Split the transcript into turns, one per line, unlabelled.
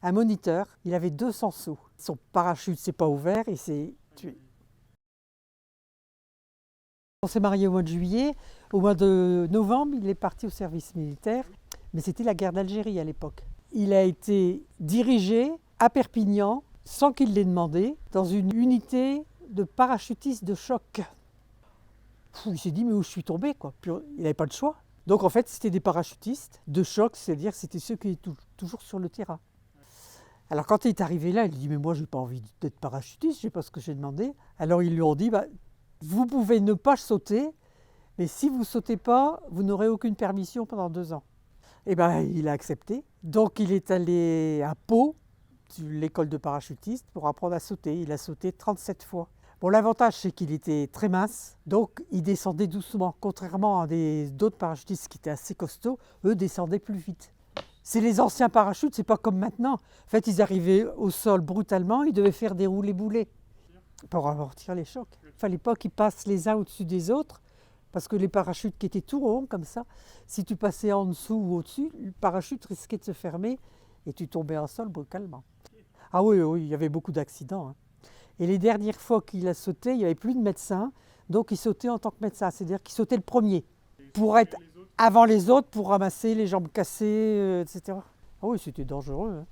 Un moniteur, il avait 200 sauts. Son parachute s'est pas ouvert et s'est tué. On s'est mariés au mois de juillet. Au mois de novembre, il est parti au service militaire. Mais c'était la guerre d'Algérie à l'époque. Il a été dirigé à Perpignan, sans qu'il l'ait demandé, dans une unité de parachutistes de choc. Il s'est dit, mais où je suis tombé quoi. Puis, il n'avait pas de choix. Donc en fait, c'était des parachutistes de choc, c'est-à-dire c'était ceux qui étaient toujours sur le terrain. Alors quand il est arrivé là, il dit, mais moi j'ai pas envie d'être parachutiste, je sais pas ce que j'ai demandé. Alors ils lui ont dit, vous pouvez ne pas sauter, mais si vous ne sautez pas, vous n'aurez aucune permission pendant 2 ans. Et il a accepté. Donc il est allé à Pau, l'école de parachutistes, pour apprendre à sauter. Il a sauté 37 fois. Bon, l'avantage, c'est qu'il était très mince, donc il descendait doucement. Contrairement à d'autres parachutistes qui étaient assez costauds, eux descendaient plus vite. C'est les anciens parachutes, c'est pas comme maintenant. En fait, ils arrivaient au sol brutalement, ils devaient faire des roulés-boulets pour amortir les chocs. Il ne fallait pas qu'ils passent les uns au-dessus des autres, parce que les parachutes qui étaient tout ronds comme ça, si tu passais en dessous ou au-dessus, le parachute risquait de se fermer et tu tombais au sol brutalement. Ah oui, oui, il y avait beaucoup d'accidents. Et les dernières fois qu'il a sauté, il n'y avait plus de médecin, donc il sautait en tant que médecin, c'est-à-dire qu'il sautait le premier, pour être avant les autres, pour ramasser les jambes cassées, etc. Ah oui, c'était dangereux.